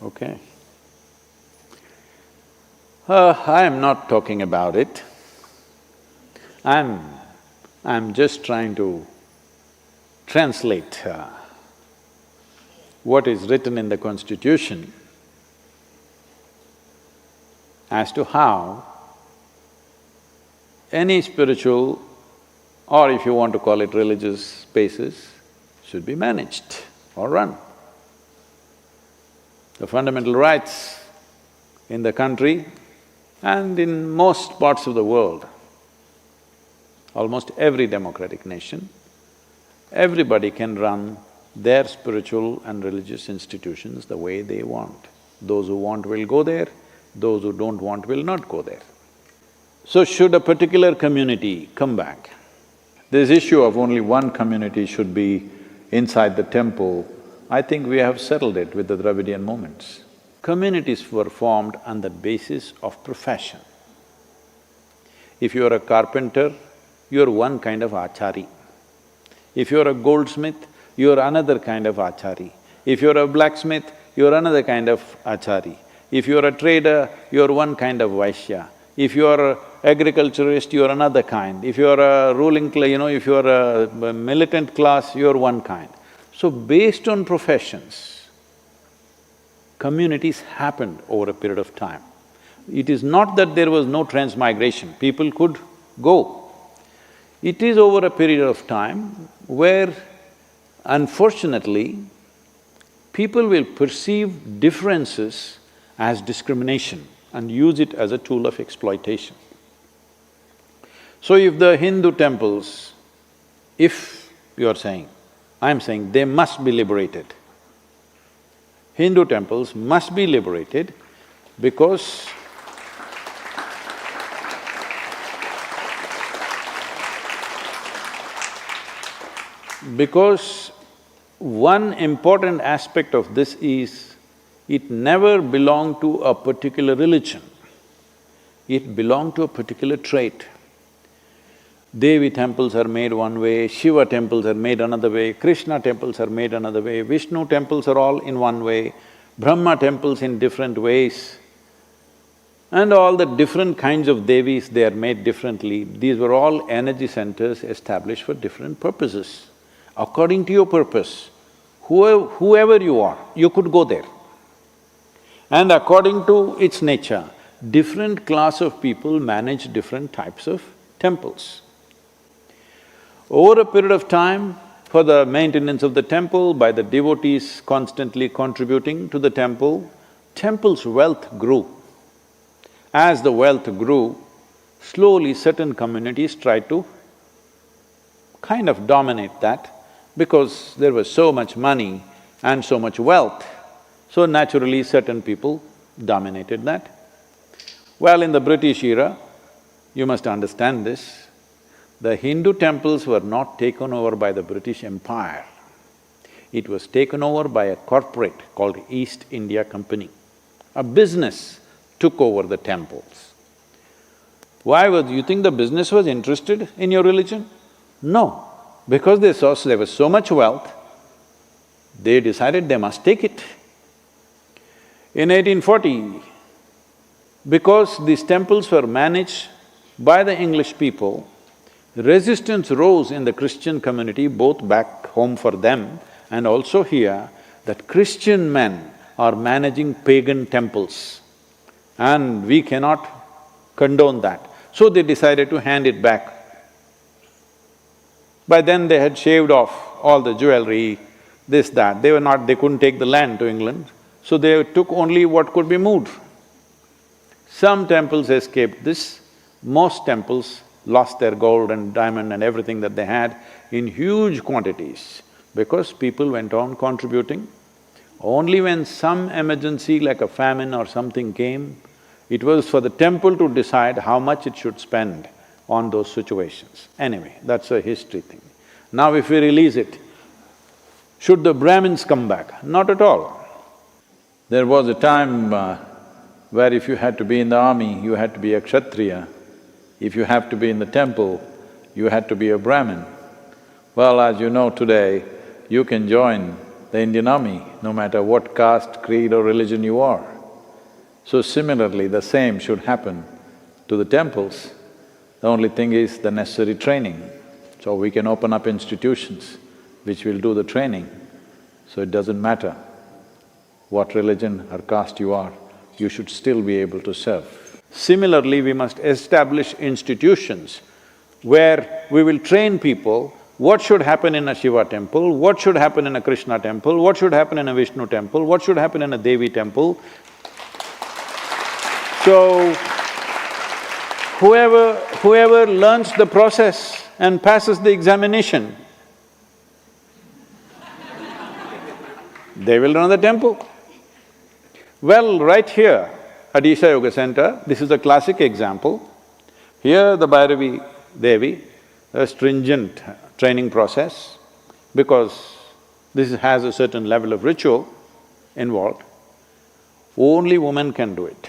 Okay. I am not talking about it. I'm just trying to translate what is written in the Constitution as to how any spiritual, or if you want to call it religious spaces, should be managed or run. The fundamental rights in the country and in most parts of the world, almost every democratic nation, everybody can run their spiritual and religious institutions the way they want. Those who want will go there, those who don't want will not go there. So should a particular community come back, this issue of only one community should be inside the temple, I think we have settled it with the Dravidian movements. Communities were formed on the basis of profession. If you're a carpenter, you're one kind of achari. If you're a goldsmith, you're another kind of achari. If you're a blacksmith, you're another kind of achari. If you're a trader, you're one kind of vaishya. If you're an agriculturist, you're another kind. If you're a ruling if you're a militant class, you're one kind. So based on professions, communities happened over a period of time. It is not that there was no transmigration, people could go. It is over a period of time where, unfortunately, people will perceive differences as discrimination and use it as a tool of exploitation. So if the Hindu temples, if you're saying, I'm saying they must be liberated. Hindu temples must be liberated because one important aspect of this is, it never belonged to a particular religion, it belonged to a particular trait. Devi temples are made one way, Shiva temples are made another way, Krishna temples are made another way, Vishnu temples are all in one way, Brahma temples in different ways, and all the different kinds of Devis, they are made differently. These were all energy centers established for different purposes. According to your purpose, whoever you are, you could go there. And according to its nature, different class of people manage different types of temples. Over a period of time, for the maintenance of the temple, by the devotees constantly contributing to the temple, temple's wealth grew. As the wealth grew, slowly certain communities tried to kind of dominate that because there was so much money and so much wealth, so naturally certain people dominated that. Well, in the British era, you must understand this, the Hindu temples were not taken over by the British Empire. It was taken over by a corporate called East India Company. A business took over the temples. Why was… you think the business was interested in your religion? No, because they saw there was so much wealth, they decided they must take it. In 1840, because these temples were managed by the English people, resistance rose in the Christian community, both back home for them and also here, that Christian men are managing pagan temples and we cannot condone that. So they decided to hand it back. By then they had shaved off all the jewelry, this, that. They couldn't take the land to England, so they took only what could be moved. Some temples escaped this, most temples lost their gold and diamond and everything that they had in huge quantities because people went on contributing. Only when some emergency like a famine or something came, it was for the temple to decide how much it should spend on those situations. Anyway, that's a history thing. Now if we release it, should the Brahmins come back? Not at all. There was a time where if you had to be in the army, you had to be a Kshatriya. If you have to be in the temple, you had to be a Brahmin. Well, as you know today, you can join the Indian army, no matter what caste, creed or religion you are. So similarly, the same should happen to the temples. The only thing is the necessary training. So we can open up institutions which will do the training. So it doesn't matter what religion or caste you are, you should still be able to serve. Similarly, we must establish institutions where we will train people what should happen in a Shiva temple, what should happen in a Krishna temple, what should happen in a Vishnu temple, what should happen in a Devi temple. So, whoever learns the process and passes the examination, they will run the temple. Well, right here at Isha Yoga Center, this is a classic example. Here the Bhairavi Devi, a stringent training process, because this has a certain level of ritual involved. Only women can do it.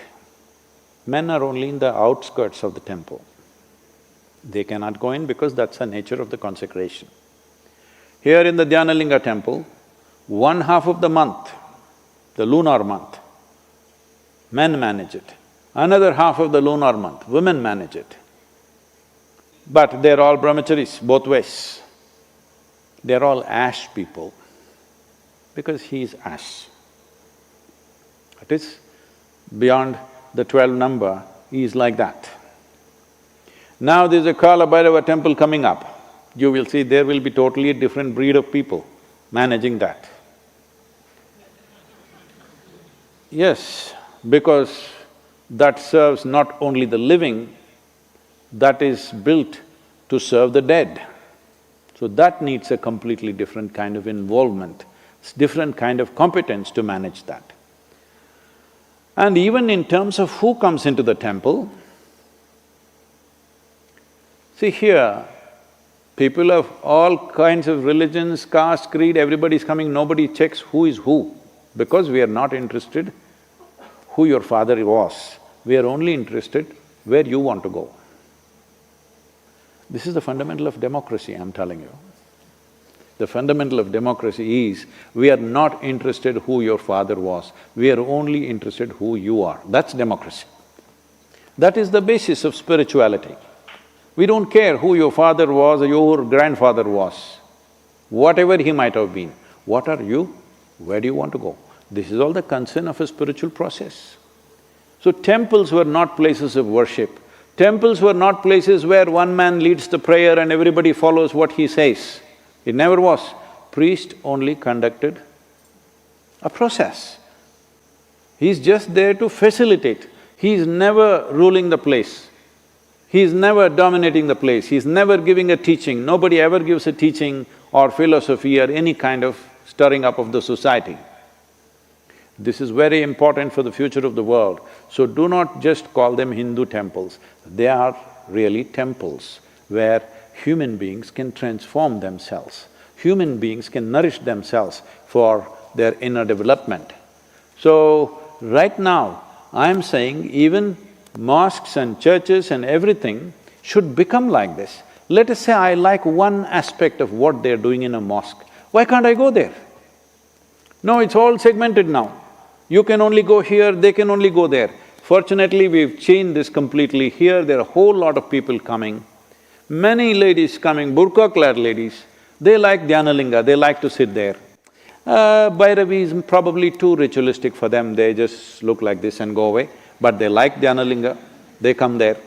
Men are only in the outskirts of the temple. They cannot go in because that's the nature of the consecration. Here in the Dhyanalinga temple, 1/2 of the month, the lunar month, men manage it. Another half of the lunar month, women manage it. But they're all brahmacharis, both ways. They're all ash people, because he is ash. It is beyond the 12 number, he is like that. Now there's a Kala Bhairava temple coming up. You will see there will be totally a different breed of people managing that. Yes, because that serves not only the living, that is built to serve the dead. So that needs a completely different kind of involvement, different kind of competence to manage that. And even in terms of who comes into the temple, see here, people of all kinds of religions, caste, creed, everybody is coming, nobody checks who is who, because we are not interested who your father was, we are only interested where you want to go. This is the fundamental of democracy, I'm telling you. The fundamental of democracy is, we are not interested who your father was, we are only interested who you are. That's democracy. That is the basis of spirituality. We don't care who your father was or your grandfather was, whatever he might have been. What are you? Where do you want to go? This is all the concern of a spiritual process. So temples were not places of worship. Temples were not places where one man leads the prayer and everybody follows what he says. It never was. Priest only conducted a process. He's just there to facilitate. He's never ruling the place. He's never dominating the place. He's never giving a teaching. Nobody ever gives a teaching or philosophy or any kind of stirring up of the society. This is very important for the future of the world. So do not just call them Hindu temples. They are really temples where human beings can transform themselves. Human beings can nourish themselves for their inner development. So, right now, I'm saying even mosques and churches and everything should become like this. Let us say I like one aspect of what they're doing in a mosque, why can't I go there? No, it's all segmented now. You can only go here, they can only go there. Fortunately, we've changed this completely. Here, there are a whole lot of people coming. Many ladies coming, burqa-clad ladies, they like Dhyanalinga, they like to sit there. Bhairavi is probably too ritualistic for them, they just look like this and go away. But they like Dhyanalinga, they come there.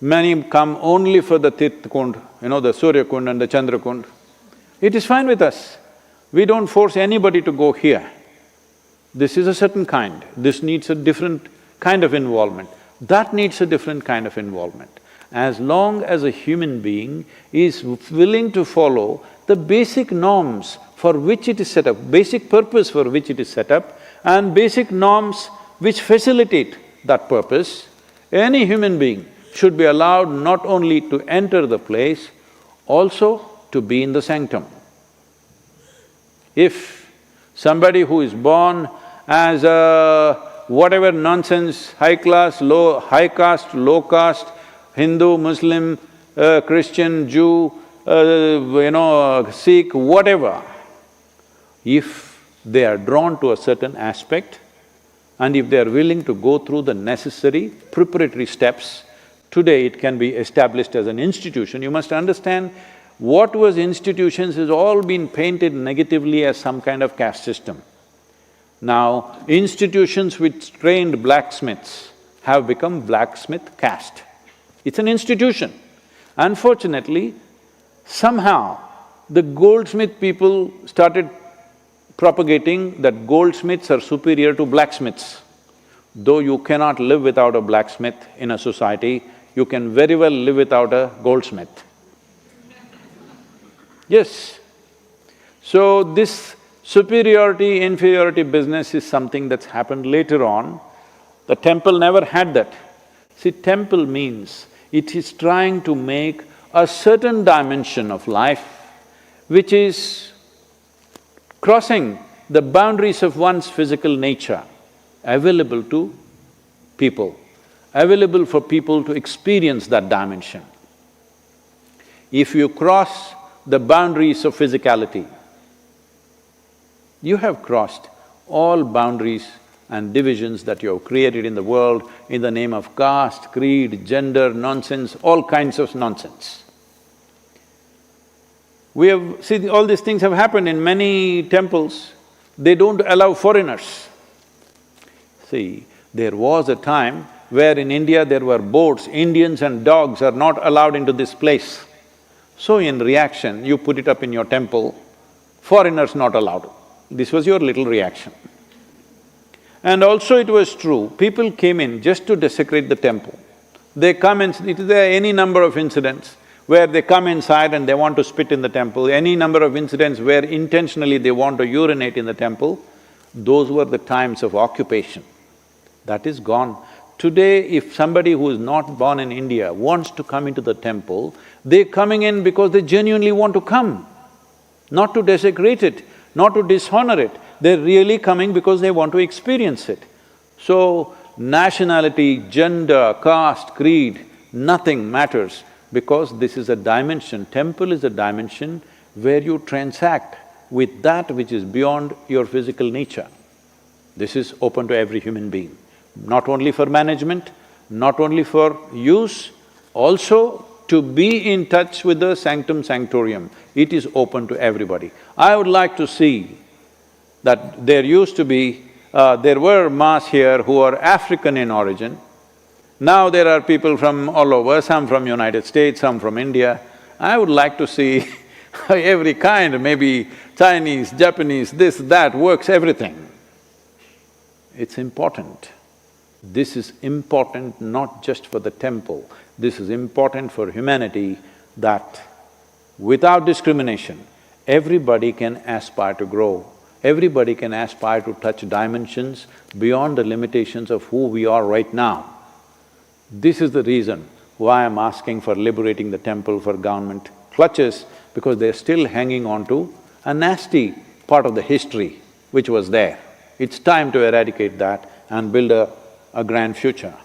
Many come only for the Tirth Kund, the Surya Kund and the Chandra Kund. It is fine with us. We don't force anybody to go here. This is a certain kind, this needs a different kind of involvement, that needs a different kind of involvement. As long as a human being is willing to follow the basic norms for which it is set up, basic purpose for which it is set up, and basic norms which facilitate that purpose, any human being should be allowed not only to enter the place, also to be in the sanctum. If somebody who is born as a whatever nonsense, high caste, low caste, Hindu, Muslim, Christian, Jew, Sikh, whatever, If they are drawn to a certain aspect and if they are willing to go through the necessary preparatory steps, today it can be established as an institution. You must understand, what was institutions has all been painted negatively as some kind of caste system. Now, institutions which trained blacksmiths have become blacksmith caste. It's an institution. Unfortunately, somehow the goldsmith people started propagating that goldsmiths are superior to blacksmiths. Though you cannot live without a blacksmith in a society, you can very well live without a goldsmith. Yes. So this superiority, inferiority business is something that's happened later on. The temple never had that. See, temple means it is trying to make a certain dimension of life which is crossing the boundaries of one's physical nature, available to people, available for people to experience that dimension. If you cross the boundaries of physicality, you have crossed all boundaries and divisions that you have created in the world in the name of caste, creed, gender, nonsense, all kinds of nonsense. We have… see, all these things have happened in many temples. They don't allow foreigners. See, there was a time where in India there were boards, Indians and dogs are not allowed into this place. So in reaction, you put it up in your temple, foreigners not allowed. This was your little reaction. And also it was true, people came in just to desecrate the temple. They come and… there are any number of incidents where they come inside and they want to spit in the temple, any number of incidents where intentionally they want to urinate in the temple. Those were the times of occupation. That is gone. Today, if somebody who is not born in India wants to come into the temple, they're coming in because they genuinely want to come, not to desecrate it, not to dishonor it. They're really coming because they want to experience it. So, nationality, gender, caste, creed, nothing matters because this is a dimension. Temple is a dimension where you transact with that which is beyond your physical nature. This is open to every human being, not only for management, not only for use, also to be in touch with the sanctum sanctorium. It is open to everybody. I would like to see that there used to be… there were mass here who are African in origin. Now there are people from all over, some from United States, some from India. I would like to see every kind, maybe Chinese, Japanese, this, that, works, everything. It's important. This is important not just for the temple, this is important for humanity that without discrimination, everybody can aspire to grow, everybody can aspire to touch dimensions beyond the limitations of who we are right now. This is the reason why I'm asking for liberating the temple for government clutches, because they're still hanging on to a nasty part of the history which was there. It's time to eradicate that and build a grand future.